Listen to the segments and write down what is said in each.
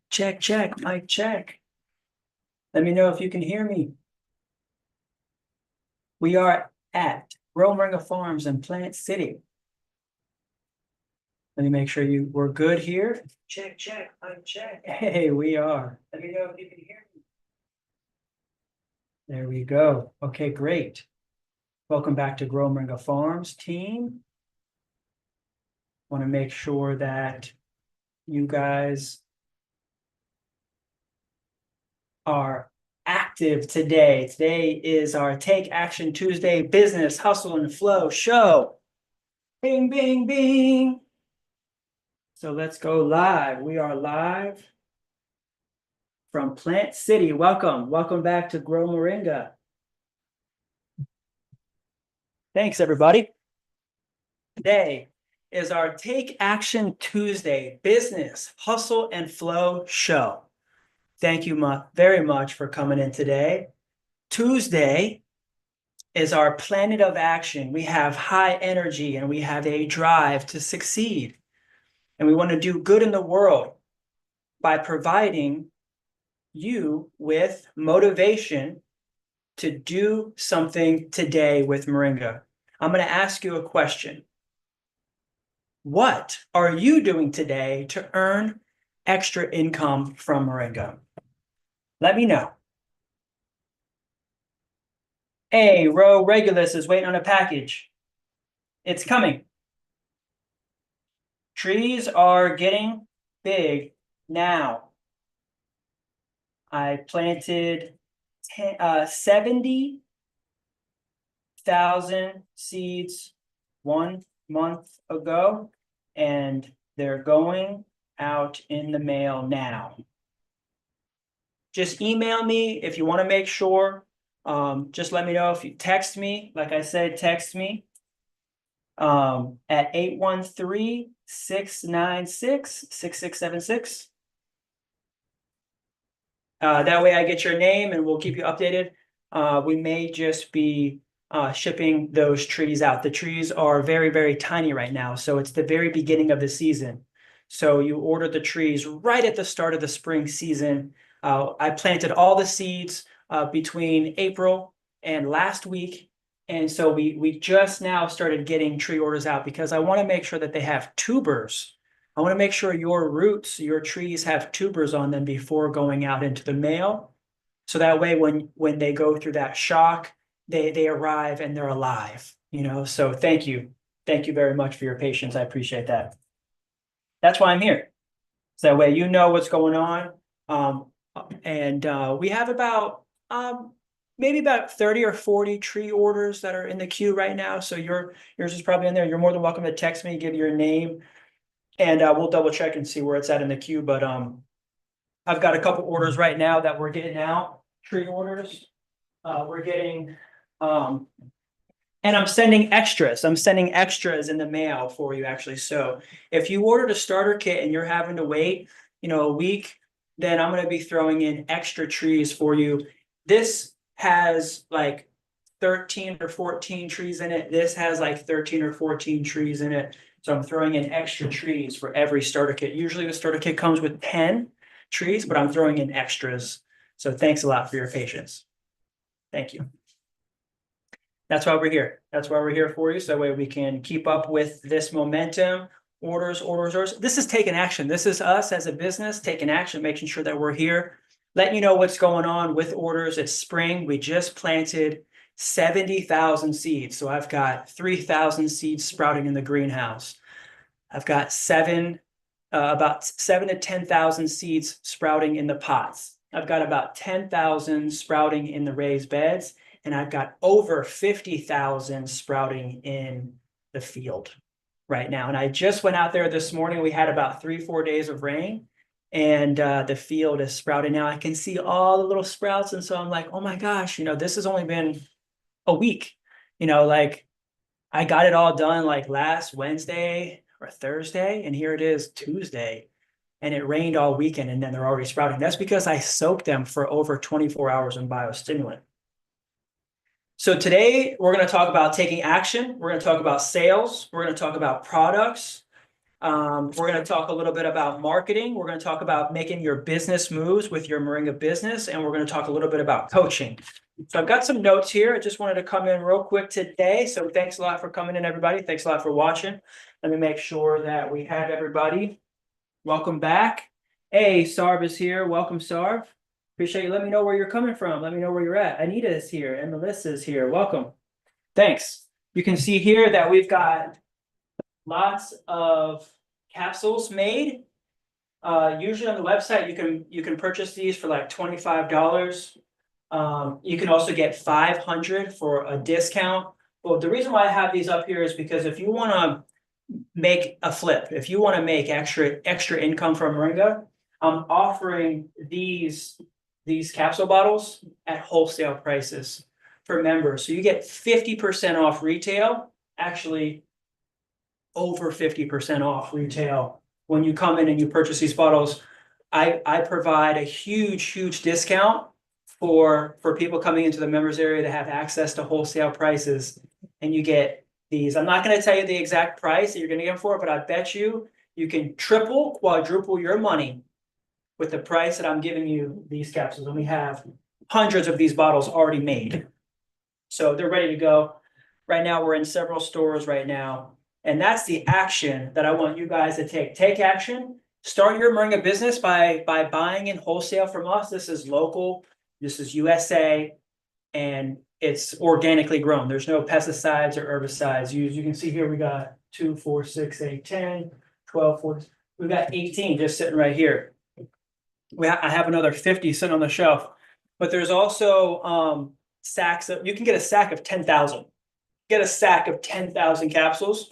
Check, check, mic check. Let me know if you can hear me. We are at Moringa Farms in Plant City. Let me make sure we're good here. Check, check, mic check. Hey, we are. Let me know if you can hear me. There we go. Okay, great. Welcome back to Moringa Farms team. Want to make sure that you guys are active today. Today is our Take Action Tuesday Business Hustle and Flow show. Bing, bing, bing. So let's go live. We are live from Plant City. Welcome. Welcome back to Grow Moringa. Thanks, everybody. Today is our Take Action Tuesday Business Hustle and Flow show. Thank you very much for coming in today. Tuesday is our planet of action. We have high energy and we have a drive to succeed. And we want to do good in the world by providing you with motivation to do something today with Moringa. I'm going to ask you a question. What are you doing today to earn extra income from Moringa? Let me know. Hey, Row Regulus is waiting on a package. It's coming. Trees are getting big now. I planted 70,000 seeds 1 month ago, and they're going out in the mail now. Just email me if you want to make sure. Just let me know if you text me. Like I said, text me at 813-696-6676. That way I get your name and we'll keep you updated. We may just be shipping those trees out. The trees are very, very tiny right now. So it's the very beginning of the season. So you order the trees right at the start of the spring season. I planted all the seeds between April and last week. And so we just now started getting tree orders out because I want to make sure that they have tubers. I want to make sure your roots, your trees have tubers on them before going out into the mail. So that way when they go through that shock, they arrive and they're alive, So thank you. Thank you very much for your patience. I appreciate that. That's why I'm here. So that way you know what's going on. And we have about maybe about 30 or 40 tree orders that are in the queue right now. So yours is probably in there. You're more than welcome to text me, give your name, and we'll double check and see where it's at in the queue. But I've got a couple orders right now that we're getting out, tree orders. We're getting, and I'm sending extras. I'm sending extras in the mail for you, actually. So if you ordered a starter kit and you're having to wait, a week, then I'm going to be throwing in extra trees for you. This has like 13 or 14 trees in it. This has like 13 or 14 trees in it. So I'm throwing in extra trees for every starter kit. Usually the starter kit comes with 10 trees, but I'm throwing in extras. So thanks a lot for your patience. Thank you. That's why we're here. That's why we're here for you. So that way we can keep up with this momentum. Orders. This is taking action. This is us as a business taking action, making sure that we're here, letting you know what's going on with orders. It's spring. We just planted 70,000 seeds. So I've got 3,000 seeds sprouting in the greenhouse. I've got about 7 to 10,000 seeds sprouting in the pots. I've got about 10,000 sprouting in the raised beds, and I've got over 50,000 sprouting in the field right now. And I just went out there this morning. We had about 3-4 days of rain, and the field is sprouting now. I can see all the little sprouts. And so I'm like, oh my gosh, this has only been a week, like I got it all done like last Wednesday or Thursday, and here it is Tuesday, and it rained all weekend, and then they're already sprouting. That's because I soaked them for over 24 hours in biostimulant. So today we're going to talk about taking action. We're going to talk about sales. We're going to talk about products. We're going to talk a little bit about marketing. We're going to talk about making your business moves with your Moringa business, and we're going to talk a little bit about coaching. So I've got some notes here. I just wanted to come in real quick today. So thanks a lot for coming in, everybody. Thanks a lot for watching. Let me make sure that we have everybody. Welcome back. Hey, Sarv is here. Welcome, Sarv. Appreciate you. Let me know where you're coming from. Let me know where you're at. Anita is here and Melissa is here. Welcome. Thanks. You can see here that we've got lots of capsules made. Usually on the website, you can purchase these for like $25. You can also get 500 for a discount. Well, the reason why I have these up here is because if you want to make a flip, if you want to make extra income from Moringa, I'm offering these capsule bottles at wholesale prices for members. So you get 50% off retail, actually over 50% off retail when you come in and you purchase these bottles. I provide a huge discount for people coming into the members area to have access to wholesale prices, and you get these. I'm not going to tell you the exact price that you're going to get them for, but I bet you can triple, quadruple your money with the price that I'm giving you these capsules. And we have hundreds of these bottles already made. So they're ready to go. Right now, we're in several stores right now. And that's the action that I want you guys to take. Take action. Start your Moringa business by buying in wholesale from us. This is local. This is USA. And it's organically grown. There's no pesticides or herbicides used. You can see here we got 2, 4, 6, 8, 10, 12, 14. We've got 18 just sitting right here. I have another 50 sitting on the shelf. But there's also sacks of, you can get a sack of 10,000. Get a sack of 10,000 capsules.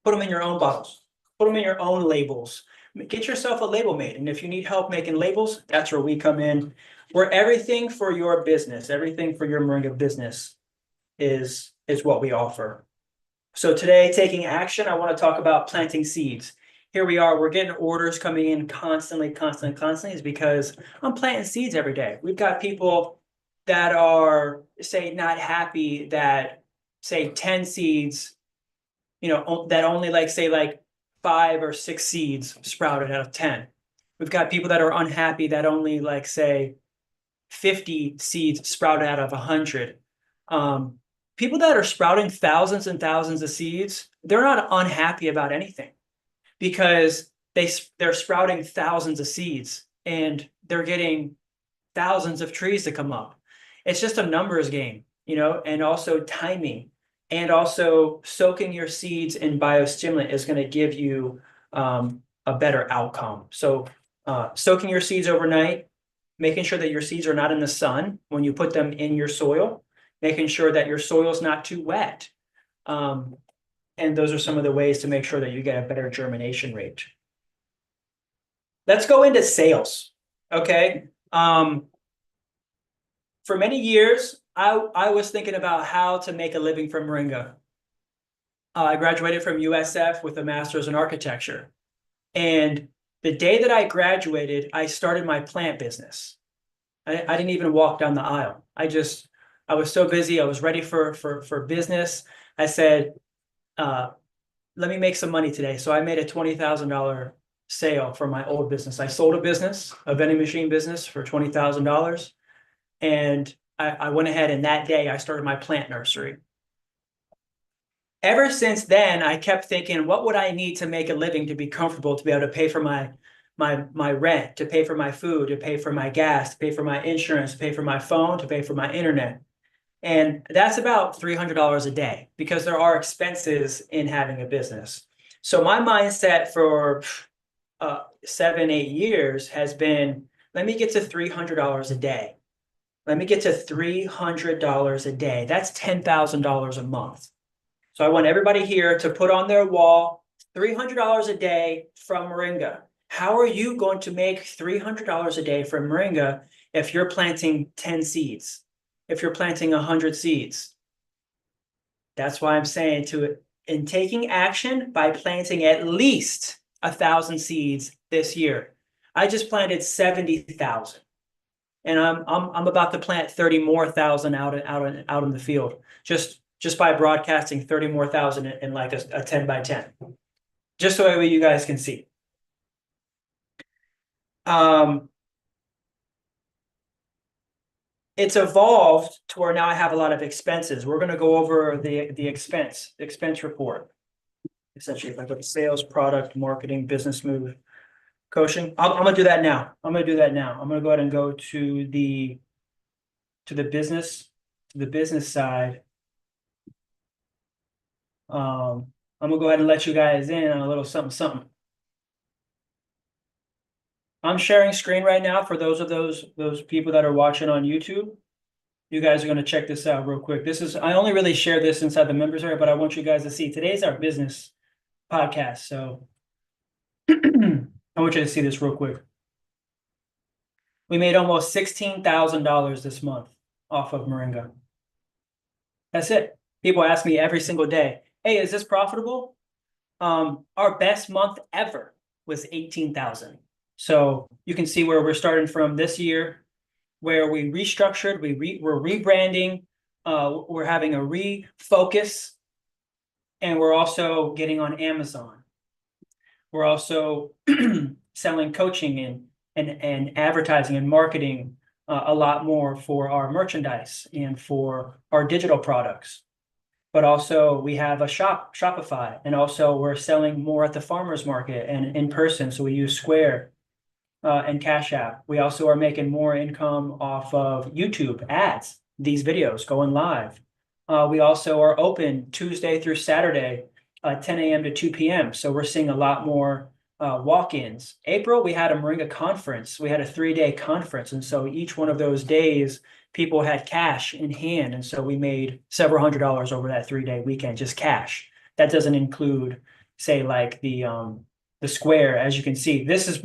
Put them in your own bottles. Put them in your own labels. Get yourself a label made. And if you need help making labels, that's where we come in. Where everything for your business, everything for your Moringa business is what we offer. So today, taking action, I want to talk about planting seeds. Here we are, we're getting orders coming in constantly, is because I'm planting seeds every day. We've got people that are, say, not happy that, say, 10 seeds, that only like 5 or 6 seeds sprouted out of 10. We've got people that are unhappy that only say 50 seeds sprouted out of 100. People that are sprouting thousands and thousands of seeds, they're not unhappy about anything because they're sprouting thousands of seeds and they're getting thousands of trees to come up. It's just a numbers game, and also timing. And also soaking your seeds in biostimulant is going to give you a better outcome. So soaking your seeds overnight, making sure that your seeds are not in the sun when you put them in your soil, making sure that your soil is not too wet. And those are some of the ways to make sure that you get a better germination rate. Let's go into sales, okay? For many years, I was thinking about how to make a living from Moringa. I graduated from USF with a master's in architecture. And the day that I graduated, I started my plant business. I didn't even walk down the aisle. I was so busy. I was ready for business. I said, let me make some money today. So I made a $20,000 sale for my old business. I sold a business, a vending machine business, for $20,000. And I went ahead, and that day I started my plant nursery. Ever since then, I kept thinking, what would I need to make a living to be comfortable, to be able to pay for my rent, to pay for my food, to pay for my gas, to pay for my insurance, to pay for my phone, to pay for my internet. And that's about $300 a day because there are expenses in having a business. So my mindset for 7, 8 years has been, let me get to $300 a day. Let me get to $300 a day. That's $10,000 a month. So I want everybody here to put on their wall $300 a day from Moringa. How are you going to make $300 a day from Moringa if you're planting 10 seeds? If you're planting 100 seeds? That's why I'm saying in taking action by planting at least 1,000 seeds this year. I just planted 70,000. And I'm about to plant 30 more thousand out in the field, just by broadcasting 30 more thousand in like a 10 by 10. just so that way you guys can see. Um, it's evolved to where now I have a lot of expenses. We're going to go over the expense report. Essentially, if I go to sales, product, marketing, business move, coaching. I'm gonna do that now. I'm gonna do that now. I'm gonna go ahead and go to the business to the business side. I'm gonna go ahead and let you guys in on a little something something. I'm sharing screen right now for those people that are watching on YouTube. You guys are gonna check this out real quick. This is I only really share this inside the members area, but I want you guys to see. Today's our business podcast, so I want you to see this real quick. We made almost $16,000 this month off of Moringa. That's it. People ask me every single day, hey, is this profitable? Our best month ever was 18,000. So you can see where we're starting from this year, where we restructured, we're rebranding, we're having a refocus, and we're also getting on Amazon. We're also selling coaching and advertising and marketing a lot more for our merchandise and for our digital products. But also we have a Shopify, and also we're selling more at the farmers market and in person. So we use Square and Cash App. We also are making more income off of YouTube ads, these videos going live. We also are open Tuesday through Saturday, 10 a.m. to 2 p.m. So we're seeing a lot more walk-ins. April, we had a Moringa conference. We had a 3-day conference. And so each one of those days, people had cash in hand. And so we made several $100s over that 3-day weekend, just cash. That doesn't include, say, like the square. As you can see, this is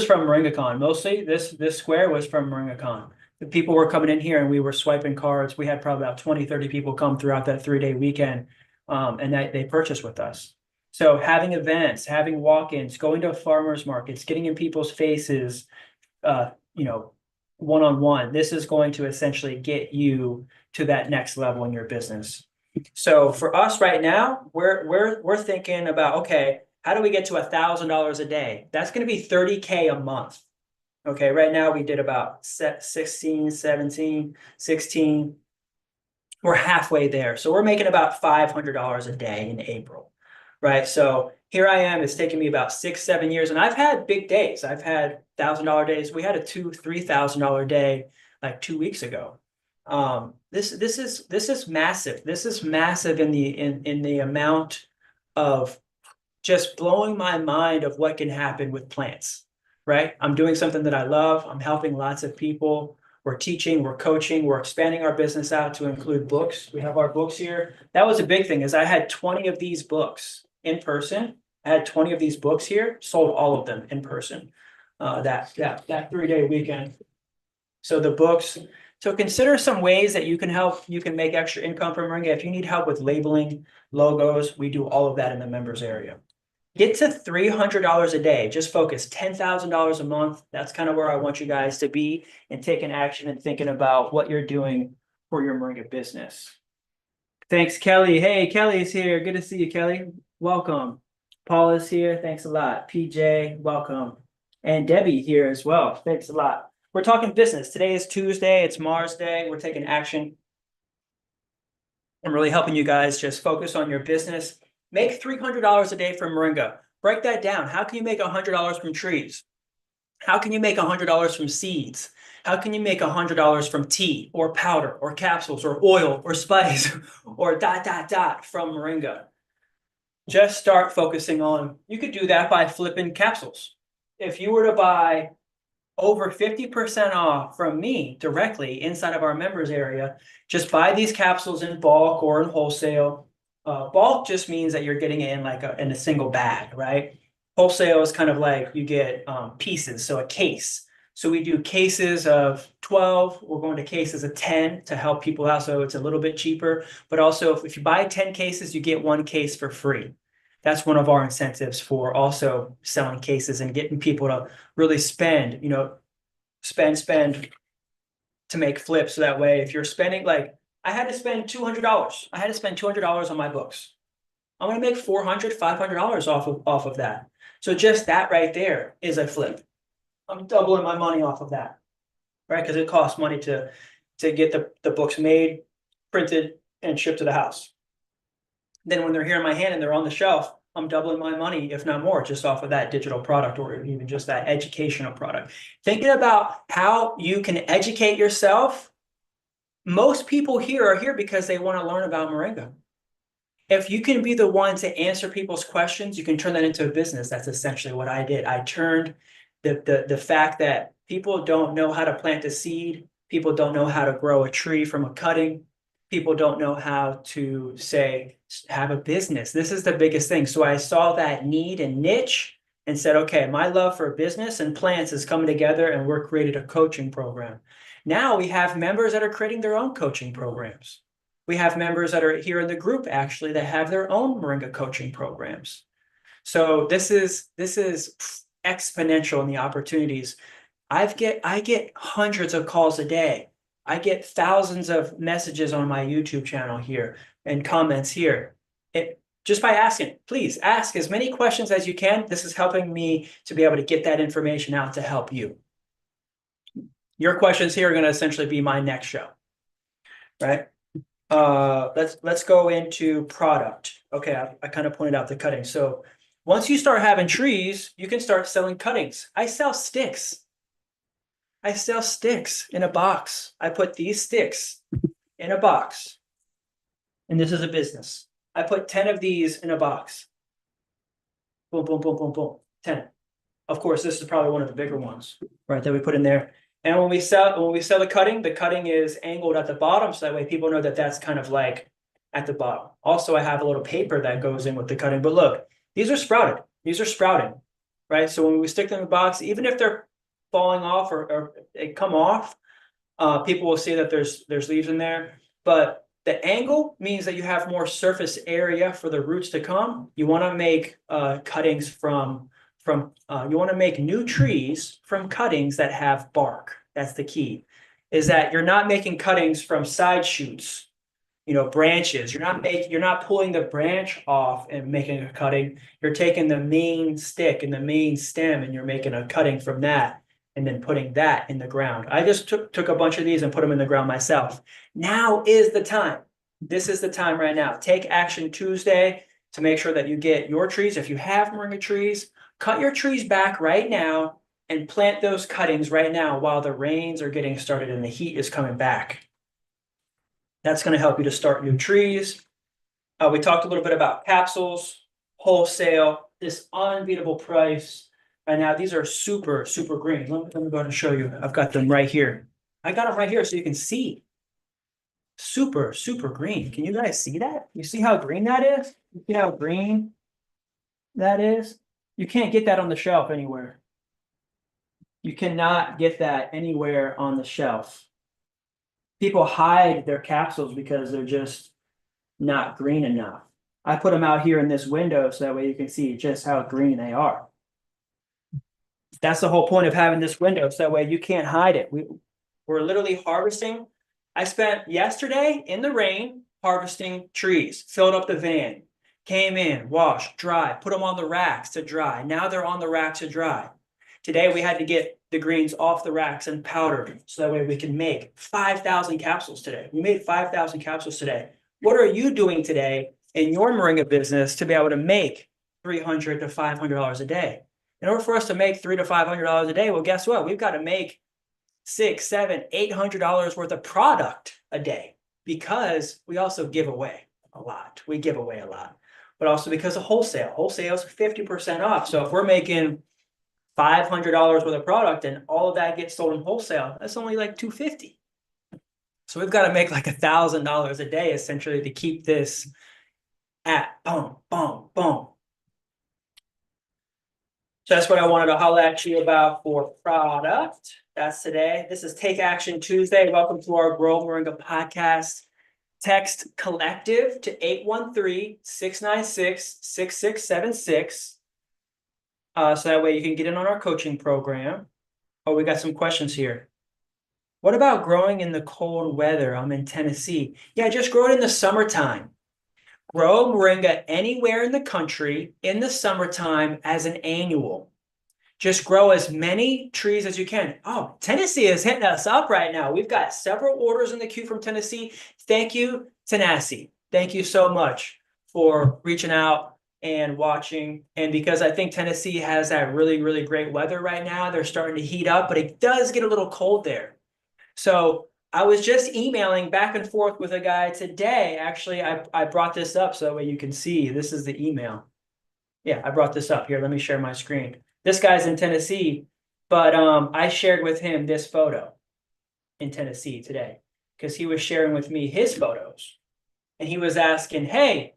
from MoringaCon. Mostly this square was from MoringaCon. The people were coming in here and we were swiping cards. We had probably about 20, 30 people come throughout that 3-day weekend, and that they purchased with us. So having events, having walk-ins, going to farmers markets, getting in people's faces, you know, one-on-one, this is going to essentially get you to that next level in your business. So for us right now, we're thinking about, okay, how do we get to $1,000 a day? That's going to be 30K a month. Okay, right now we did about 16, 17, 16. We're halfway there. So we're making about $500 a day in April, right? So here I am, it's taken me about 6, 7 years, and I've had big days. I've had $1,000 days. We had a $2,000, $3,000 day like 2 weeks ago. This is massive. This is massive in the amount of just blowing my mind of what can happen with plants, right? I'm doing something that I love. I'm helping lots of people. We're teaching, we're coaching, we're expanding our business out to include books. We have our books here. That was a big thing, is I had 20 of these books in person. I had 20 of these books here, sold all of them in person that 3-day weekend. So the books, so consider some ways that you can help, you can make extra income from Moringa. If you need help with labeling, logos, we do all of that in the members area. Get to $300 a day. Just focus $10,000 a month. That's kind of where I want you guys to be, and taking action and thinking about what you're doing for your Moringa business. Thanks, Kelly. Hey, Kelly's here. Good to see you, Kelly. Welcome. Paul is here. Thanks a lot. PJ, welcome. And Debbie here as well. Thanks a lot. We're talking business. Today is Tuesday. It's Mars Day. We're taking action. I'm really helping you guys just focus on your business. Make $300 a day from Moringa. Break that down. How can you make $100 from trees? How can you make $100 from seeds? How can you make $100 from tea or powder or capsules or oil or spice or ... from Moringa? Just start focusing on, you could do that by flipping capsules. If you were to buy over 50% off from me directly inside of our members area, just buy these capsules in bulk or in wholesale. Bulk just means that you're getting it in like in a single bag, right? Wholesale is kind of like you get pieces, so a case. So we do cases of 12. We're going to cases of 10 to help people out, so it's a little bit cheaper. But also, if you buy 10 cases, you get 1 case for free. That's one of our incentives for also selling cases and getting people to really spend, spend to make flips. So that way, if you're spending, like, I had to spend $200. I had to spend $200 on my books. I'm gonna make $400, $500 off of that. So just that right there is a flip. I'm doubling my money off of that, right? Because it costs money to get the books made, printed, and shipped to the house. Then when they're here in my hand and they're on the shelf, I'm doubling my money, if not more, just off of that digital product or even just that educational product. Thinking about how you can educate yourself. Most people here are here because they want to learn about Moringa. If you can be the one to answer people's questions, you can turn that into a business. That's essentially what I did. I turned the fact that people don't know how to plant a seed, people don't know how to grow a tree from a cutting, people don't know how to say have a business. This is the biggest thing. So I saw that need and niche and said, okay, my love for business and plants is coming together, and we're created a coaching program. Now we have members that are creating their own coaching programs. We have members that are here in the group actually that have their own Moringa coaching programs. So this is exponential in the opportunities. I get hundreds of calls a day. I get thousands of messages on my YouTube channel here and comments here. Just by asking, please ask as many questions as you can. This is helping me to be able to get that information out to help you. Your questions here are going to essentially be my next show, right? Let's go into product. Okay, I kind of pointed out the cutting. So once you start having trees, you can start selling cuttings. I sell sticks. I sell sticks in a box. I put these sticks in a box. And this is a business. I put 10 of these in a box. Boom, boom, boom, boom, boom. 10. Of course, this is probably one of the bigger ones, right, that we put in there. And when we sell the cutting is angled at the bottom, so that way people know that that's kind of like at the bottom. Also, I have a little paper that goes in with the cutting. But look, these are sprouted. These are sprouting, right? So when we stick them in the box, even if they're falling off or they come off, people will see that there's leaves in there. But the angle means that you have more surface area for the roots to come. You want to make cuttings you want to make new trees from cuttings that have bark. That's the key, is that you're not making cuttings from side shoots, branches. You're not pulling the branch off and making a cutting. You're taking the main stick and the main stem and you're making a cutting from that and then putting that in the ground. I just took a bunch of these and put them in the ground myself. Now is the time. This is the time right now. Take Action Tuesday to make sure that you get your trees. If you have Moringa trees, cut your trees back right now and plant those cuttings right now while the rains are getting started and the heat is coming back. That's going to help you to start new trees. We talked a little bit about capsules, wholesale, this unbeatable price. Right now, these are super, super green. Let me go ahead and show you. I've got them right here. I got them right here so you can see. Super, super green. Can you guys see that? You see how green that is? You see how green that is? You can't get that on the shelf anywhere. You cannot get that anywhere on the shelf. People hide their capsules because they're just not green enough. I put them out here in this window so that way you can see just how green they are. That's the whole point of having this window, so that way you can't hide it. We're literally harvesting. I spent yesterday in the rain harvesting trees, filled up the van, came in, washed, dry, put them on the racks to dry. Now they're on the racks to dry. Today we had to get the greens off the racks and powdered so that way we can make 5,000 capsules today. We made 5,000 capsules today. What are you doing today in your Moringa business to be able to make $300 to $500 a day? In order for us to make $300 to $500 a day, well, guess what? We've got to make $600, $700, $800 worth of product a day, because we also give away a lot. We give away a lot, but also because of wholesale. Wholesale is 50% off. So if we're making $500 worth of product and all of that gets sold in wholesale, that's only like $250. So we've got to make like $1,000 a day essentially to keep this at boom, boom, boom. So that's what I wanted to holler at you about for product. That's today. This is Take Action Tuesday. Welcome to our Grow Moringa podcast. Text collective to 813-696-6676. So that way you can get in on our coaching program. Oh, we got some questions here. What about growing in the cold weather? I'm in Tennessee. Yeah, just grow it in the summertime. Grow moringa anywhere in the country in the summertime as an annual. Just grow as many trees as you can. Oh, Tennessee is hitting us up right now. We've got several orders in the queue from Tennessee. Thank you, Tennessee. Thank you so much for reaching out and watching. And because I think Tennessee has that really, really great weather right now, they're starting to heat up, but it does get a little cold there. So I was just emailing back and forth with a guy today. Actually, I brought this up so that way you can see. This is the email. Yeah, I brought this up here. Let me share my screen. This guy's in Tennessee, but I shared with him this photo in Tennessee today because he was sharing with me his photos. And he was asking, hey,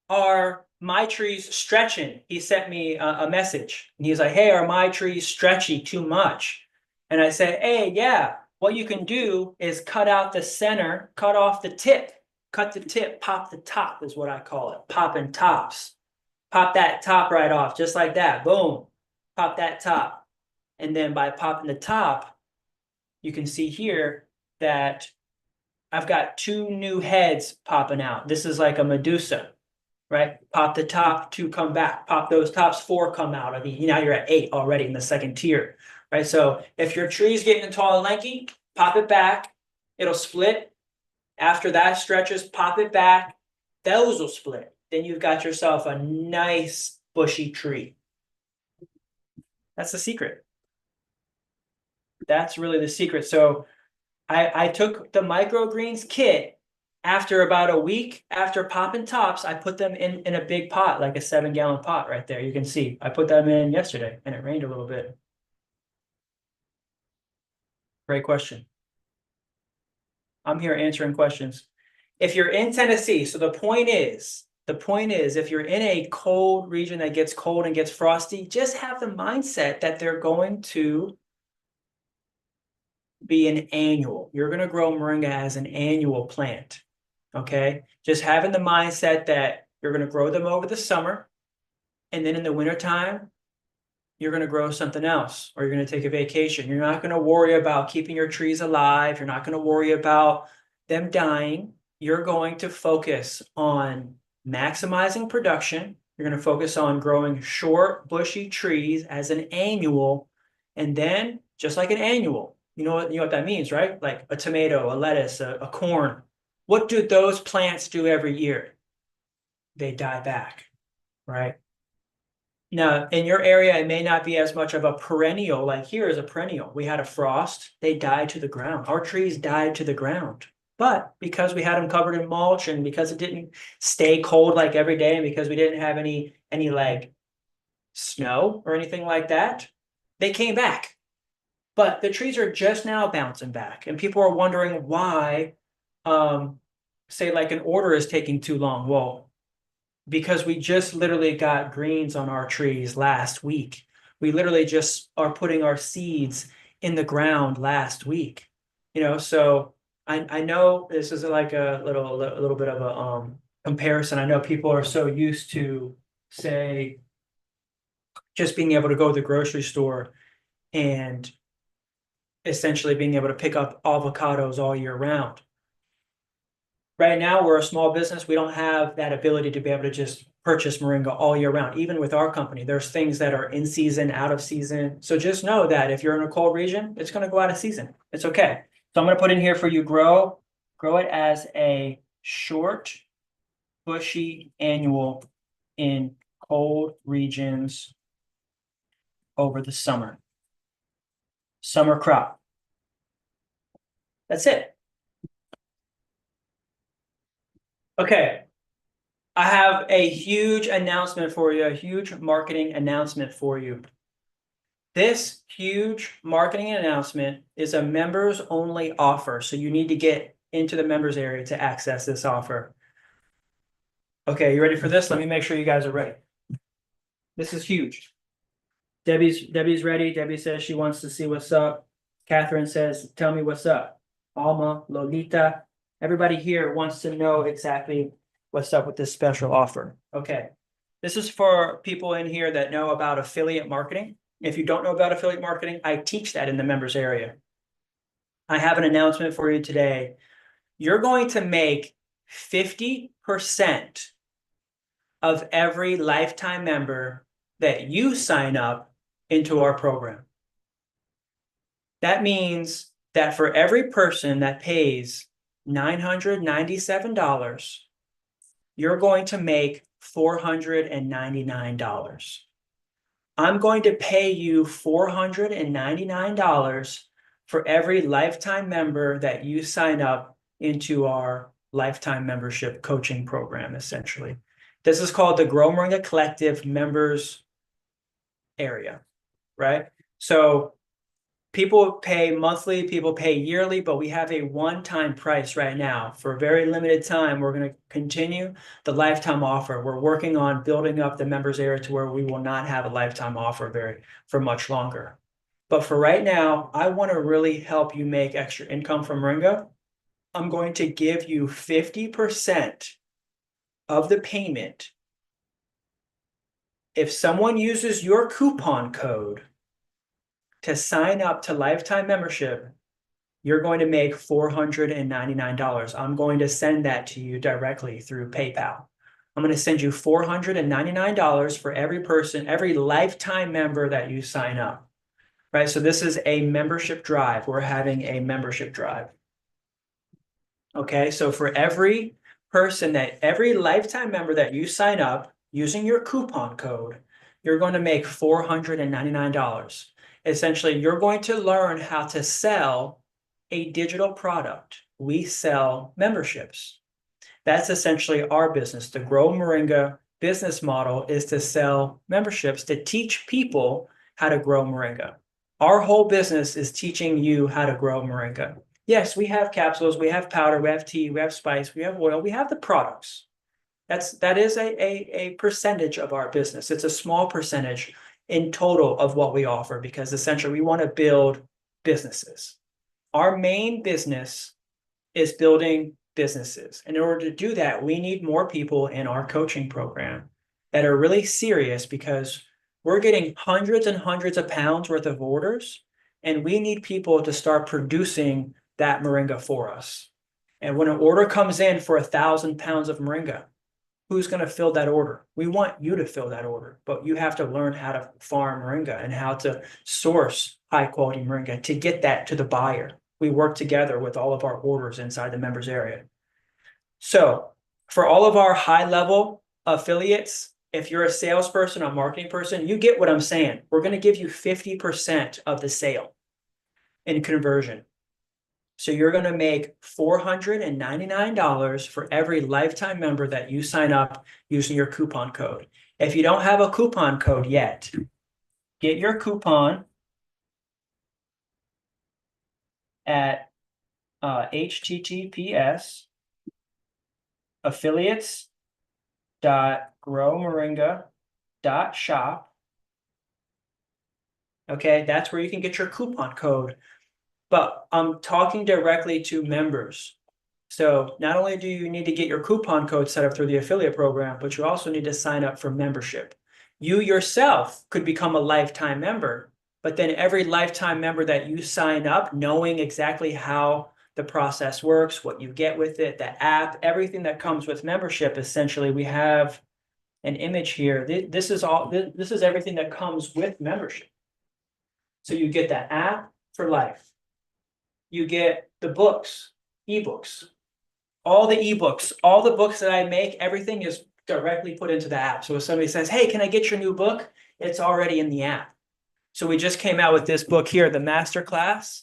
are my trees stretching? He sent me a message and he's like, hey, are my trees stretchy too much? And I said, hey, yeah, what you can do is cut out the center, cut off the tip, cut the tip, pop the top is what I call it, popping tops. Pop that top right off, just like that. Boom. Pop that top. And then by popping the top, you can see here that I've got two new heads popping out. This is like a Medusa, right? Pop the top, two come back. Pop those tops, four come out. I mean, now you're at 8 already in the second tier, right? So if your tree's getting tall and lanky, pop it back. It'll split. After that stretches, pop it back. Those will split. Then you've got yourself a nice bushy tree. That's the secret. That's really the secret. So I took the microgreens kit after about a week after popping tops. I put them in a big pot, like a 7-gallon pot right there. You can see I put them in yesterday and it rained a little bit. Great question. I'm here answering questions. If you're in Tennessee, so the point is, if you're in a cold region that gets cold and gets frosty, just have the mindset that they're going to be an annual. You're going to grow moringa as an annual plant. Okay. Just having the mindset that you're going to grow them over the summer. And then in the wintertime, you're going to grow something else, or you're going to take a vacation. You're not going to worry about keeping your trees alive. You're not going to worry about them dying. You're going to focus on maximizing production. You're going to focus on growing short, bushy trees as an annual. And then, just like an annual, you know what that means, right? Like a tomato, a lettuce, a corn. What do those plants do every year? They die back, right? Now, in your area, it may not be as much of a perennial. Like here is a perennial. We had a frost. They died to the ground. Our trees died to the ground. But because we had them covered in mulch and because it didn't stay cold like every day and because we didn't have any like snow or anything like that, they came back. But the trees are just now bouncing back. And people are wondering why, say like an order is taking too long. Well, because we just literally got greens on our trees last week. We literally just are putting our seeds in the ground last week. So I know this is like a little bit of a comparison. I know people are so used to, say, just being able to go to the grocery store and essentially being able to pick up avocados all year round. Right now, we're a small business. We don't have that ability to be able to just purchase moringa all year round. Even with our company, there's things that are in season, out of season. So just know that if you're in a cold region, it's going to go out of season. It's okay. So I'm going to put in here for you, grow it as a short, bushy annual in cold regions over the summer. Summer crop. That's it. Okay. I have a huge announcement for you, a huge marketing announcement for you. This huge marketing announcement is a members only offer. So you need to get into the members area to access this offer. Okay, you ready for this? Let me make sure you guys are ready. This is huge. Debbie's ready. Debbie says she wants to see what's up. Catherine says, tell me what's up. Alma, Lolita, everybody here wants to know exactly what's up with this special offer. Okay, this is for people in here that know about affiliate marketing. If you don't know about affiliate marketing, I teach that in the members area. I have an announcement for you today. You're going to make 50% of every lifetime member that you sign up into our program. That means that for every person that pays $997, you're going to make $499. I'm going to pay you $499 for every lifetime member that you sign up into our lifetime membership coaching program, essentially. This is called the Grow Moringa Collective members area, right? So people pay monthly, people pay yearly, but we have a one-time price right now. For a very limited time, we're going to continue the lifetime offer. We're working on building up the members area to where we will not have a lifetime offer for much longer. But for right now, I want to really help you make extra income from Moringa. I'm going to give you 50% of the payment if someone uses your coupon code to sign up to lifetime membership. You're going to make $499. I'm going to send that to you directly through PayPal. I'm going to send you $499 for every person, every lifetime member that you sign up, right? So this is a membership drive. We're having a membership drive. Okay, so for every lifetime member that you sign up using your coupon code, you're going to make $499. Essentially, you're going to learn how to sell a digital product. We sell memberships. That's essentially our business. The Grow Moringa business model is to sell memberships to teach people how to grow Moringa. Our whole business is teaching you how to grow Moringa. Yes, we have capsules, we have powder, we have tea, we have spice, we have oil, we have the products. That is a percentage of our business. It's a small percentage in total of what we offer, because essentially we want to build businesses. Our main business is building businesses. And in order to do that, we need more people in our coaching program that are really serious, because we're getting hundreds and hundreds of pounds worth of orders, and we need people to start producing that Moringa for us. And when an order comes in for 1,000 pounds of Moringa, who's going to fill that order? We want you to fill that order, but you have to learn how to farm Moringa and how to source high quality Moringa to get that to the buyer. We work together with all of our orders inside the members area. So for all of our high level affiliates, if you're a salesperson, a marketing person, you get what I'm saying. We're going to give you 50% of the sale in conversion. So you're going to make $499 for every lifetime member that you sign up using your coupon code. If you don't have a coupon code yet, get your coupon at https://affiliates.growmoringa.shop. Okay, that's where you can get your coupon code. But I'm talking directly to members. So not only do you need to get your coupon code set up through the affiliate program, but you also need to sign up for membership. You yourself could become a lifetime member, but then every lifetime member that you sign up, knowing exactly how the process works, what you get with it, the app, everything that comes with membership, essentially, we have an image here. This is everything that comes with membership. So you get the app for life. You get the books, ebooks, all the ebooks, all the books that I make, everything is directly put into the app. So if somebody says, hey, can I get your new book? It's already in the app. So we just came out with this book here, the Masterclass.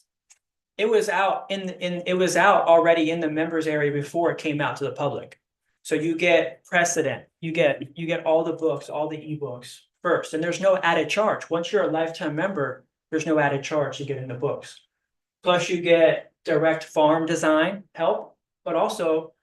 It was out already in the members area before it came out to the public. So you get precedent, you get all the books, all the ebooks first, and there's no added charge. Once you're a lifetime member, there's no added charge to get in the books. Plus you get direct farm design help, but also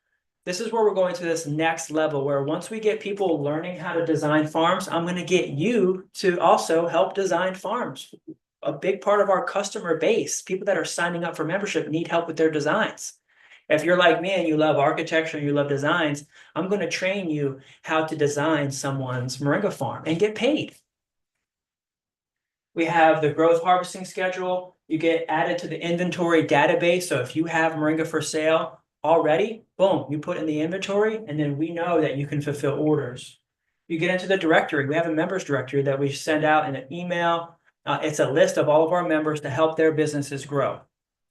this is where we're going to this next level, where once we get people learning how to design farms, I'm going to get you to also help design farms. A big part of our customer base, people that are signing up for membership, need help with their designs. If you're like me and you love architecture and you love designs, I'm going to train you how to design someone's Moringa farm and get paid. We have the growth harvesting schedule. You get added to the inventory database. So if you have Moringa for sale, already, boom, you put in the inventory, and then we know that you can fulfill orders. You get into the directory. We have a members directory that we send out in an email. It's a list of all of our members to help their businesses grow,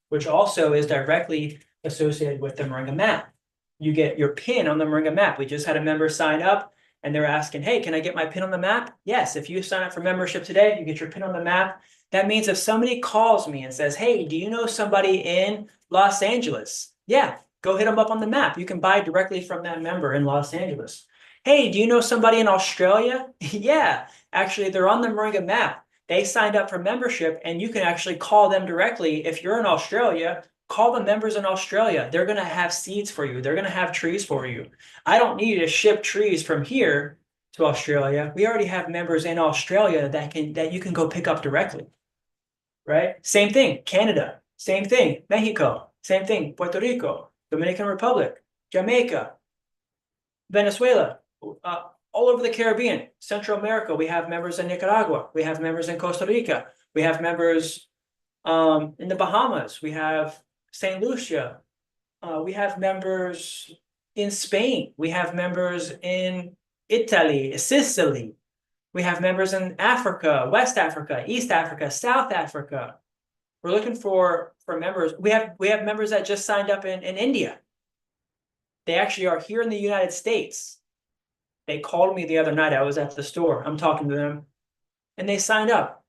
which also is directly associated with the Moringa map. You get your pin on the Moringa map. We just had a member sign up and they're asking, hey, can I get my pin on the map? Yes, if you sign up for membership today, you get your pin on the map. That means if somebody calls me and says, hey, do you know somebody in Los Angeles? Yeah, go hit them up on the map. You can buy directly from that member in Los Angeles. Hey, do you know somebody in Australia? Yeah, actually, they're on the Moringa map. They signed up for membership, and you can actually call them directly. If you're in Australia, call the members in Australia. They're going to have seeds for you. They're going to have trees for you. I don't need to ship trees from here to Australia. We already have members in Australia that you can go pick up directly, right? Same thing, Canada. Same thing, Mexico. Same thing, Puerto Rico, Dominican Republic, Jamaica, Venezuela, all over the Caribbean, Central America. We have members in Nicaragua. We have members in Costa Rica. We have members in the Bahamas. We have St. Lucia. We have members in Spain. We have members in Italy, Sicily. We have members in Africa, West Africa, East Africa, South Africa. We're looking for members. We have members that just signed up in India. They actually are here in the United States. They called me the other night. I was at the store. I'm talking to them, and they signed up.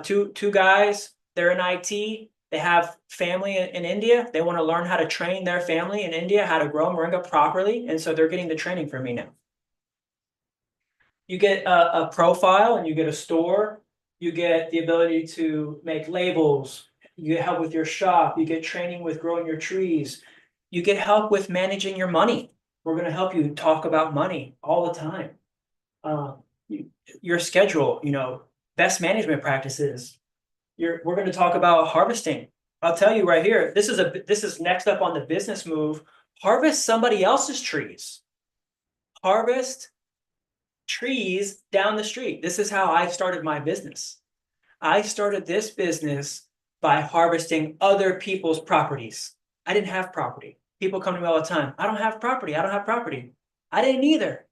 Two guys. They're in IT. They have family in India. They want to learn how to train their family in India, how to grow Moringa properly, and so they're getting the training from me now. You get a profile, and you get a store. You get the ability to make labels. You get help with your shop. You get training with growing your trees. You get help with managing your money. We're going to help you talk about money all the time. Your schedule, best management practices. We're going to talk about harvesting. I'll tell you right here, this is next up on the business move. Harvest somebody else's trees. Harvest trees down the street. This is how I started my business. I started this business by harvesting other people's properties. I didn't have property. People come to me all the time. I don't have property. I don't have property. I didn't either.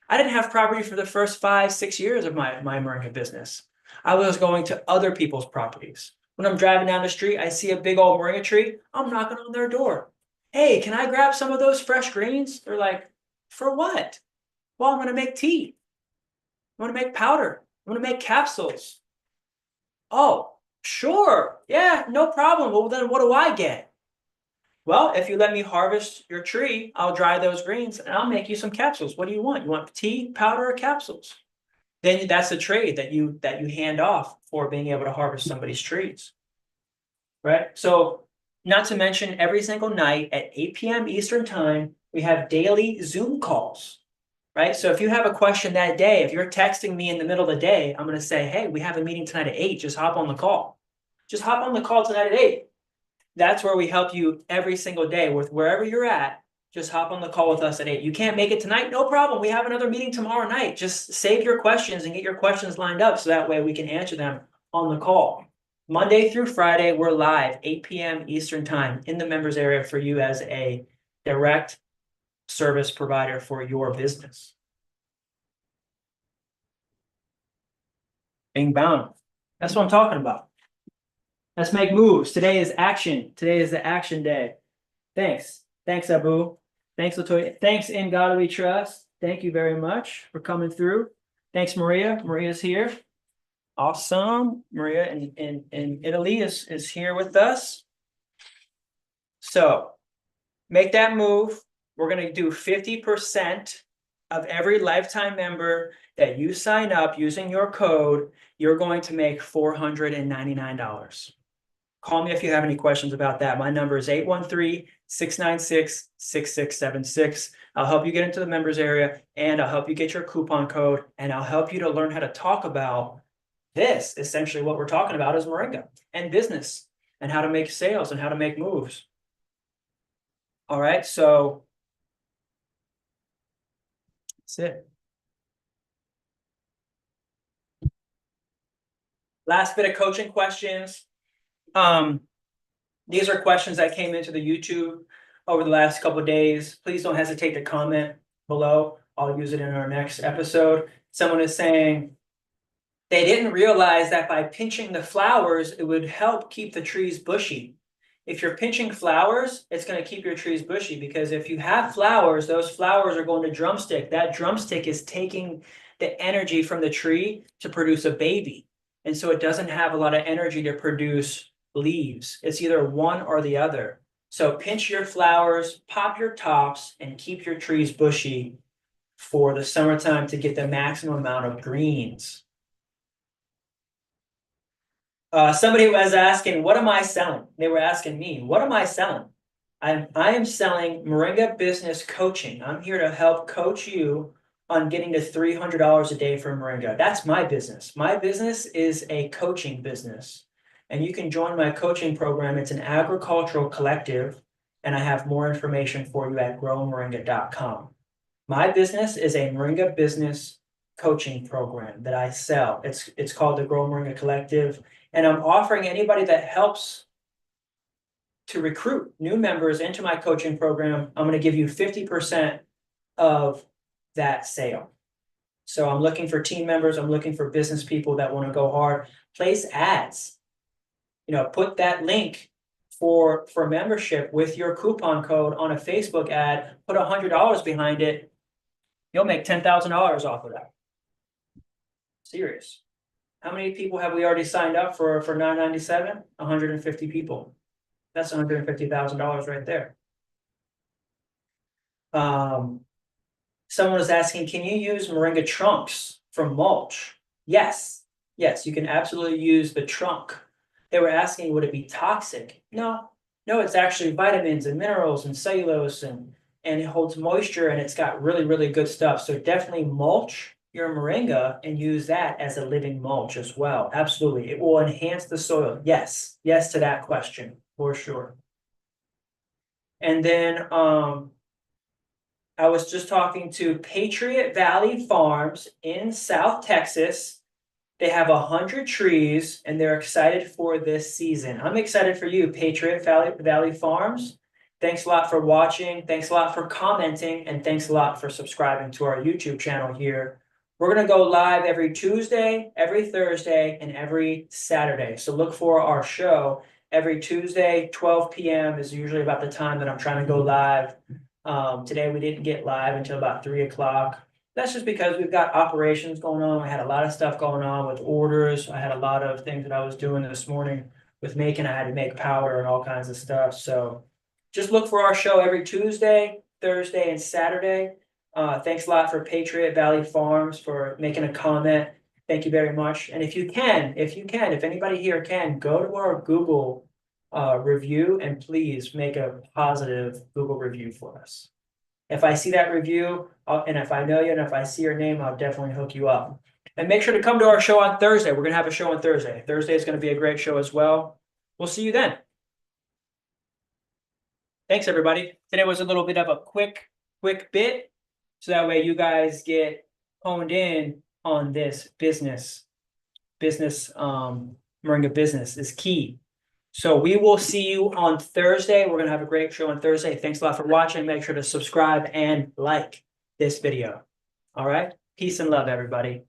I didn't have property for the first 5-6 years of my Moringa business. I was going to other people's properties. When I'm driving down the street, I see a big old Moringa tree. I'm knocking on their door. Hey, can I grab some of those fresh greens? They're like, for what? Well, I'm going to make tea. I'm going to make powder. I'm going to make capsules. Oh, sure. Yeah, no problem. Well, then what do I get? Well, if you let me harvest your tree, I'll dry those greens and I'll make you some capsules. What do you want? You want tea, powder, or capsules? Then that's a trade that you hand off for being able to harvest somebody's trees, right? So not to mention every single night at 8 p.m. Eastern time, we have daily Zoom calls, right? So if you have a question that day, if you're texting me in the middle of the day, I'm going to say, hey, we have a meeting tonight at 8. Just hop on the call. Just hop on the call tonight at 8. That's where we help you every single day with wherever you're at. Just hop on the call with us at 8. You can't make it tonight? No problem. We have another meeting tomorrow night. Just save your questions and get your questions lined up so that way we can answer them on the call. Monday through Friday, we're live 8 p.m. Eastern time in the members area for you as a direct service provider for your business. Being bound. That's what I'm talking about. Let's make moves. Today is action. Today is the action day. Thanks. Thanks, Abu. Thanks, Latoya. Thanks, In God We Trust. Thank you very much for coming through. Thanks, Maria. Maria's here. Awesome. Maria in Italy is here with us. So make that move. We're going to do 50% of every lifetime member that you sign up using your code. You're going to make $499. Call me if you have any questions about that. My number is 813-696-6676. I'll help you get into the members area, and I'll help you get your coupon code, and I'll help you to learn how to talk about this. Essentially what we're talking about is Moringa and business and how to make sales and how to make moves. All right, so that's it. Last bit of coaching questions. These are questions that came into the YouTube over the last couple of days. Please don't hesitate to comment below. I'll use it in our next episode. Someone is saying they didn't realize that by pinching the flowers, it would help keep the trees bushy. If you're pinching flowers, it's going to keep your trees bushy, because if you have flowers, those flowers are going to drumstick. That drumstick is taking the energy from the tree to produce a baby. And so it doesn't have a lot of energy to produce leaves. It's either one or the other. So pinch your flowers, pop your tops, and keep your trees bushy for the summertime to get the maximum amount of greens. Somebody was asking, what am I selling? They were asking me, what am I selling? I am selling Moringa Business Coaching. I'm here to help coach you on getting to $300 a day for Moringa. That's my business. My business is a coaching business. And you can join my coaching program. It's an agricultural collective. And I have more information for you at growmoringa.com. My business is a Moringa Business Coaching program that I sell. It's called the Grow Moringa Collective. And I'm offering anybody that helps to recruit new members into my coaching program, I'm going to give you 50% of that sale. So I'm looking for team members. I'm looking for business people that want to go hard. Place ads. Put that link for membership with your coupon code on a Facebook ad. Put $100 behind it. You'll make $10,000 off of that. Serious. How many people have we already signed up for $9.97? 150 people. That's $150,000 right there. Someone was asking, can you use Moringa trunks from mulch? Yes, you can absolutely use the trunk. They were asking, would it be toxic? No, it's actually vitamins and minerals and cellulose, and it holds moisture, and it's got really, really good stuff. So definitely mulch your Moringa and use that as a living mulch as well. Absolutely. It will enhance the soil. Yes to that question, for sure. And then I was just talking to Patriot Valley Farms in South Texas. They have 100 trees and they're excited for this season. I'm excited for you, Patriot Valley Farms. Thanks a lot for watching. Thanks a lot for commenting. And thanks a lot for subscribing to our YouTube channel here. We're going to go live every Tuesday, every Thursday, and every Saturday. So look for our show every Tuesday. 12 p.m. is usually about the time that I'm trying to go live. Today we didn't get live until about 3 o'clock. That's just because we've got operations going on. I had a lot of stuff going on with orders. I had a lot of things that I was doing this morning with making. I had to make powder and all kinds of stuff. So just look for our show every Tuesday, Thursday, and Saturday. Thanks a lot for Patriot Valley Farms for making a comment. Thank you very much. And if anybody here can, go to our Google review and please make a positive Google review for us. If I see that review, and if I know you and if I see your name, I'll definitely hook you up. And make sure to come to our show on Thursday. We're going to have a show on Thursday. Thursday is going to be a great show as well. We'll see you then. Thanks, everybody. Today was a little bit of a quick bit, so that way you guys get honed in on this business. Moringa business is key. So we will see you on Thursday. We're going to have a great show on Thursday. Thanks a lot for watching. Make sure to subscribe and like this video. All right. Peace and love, everybody.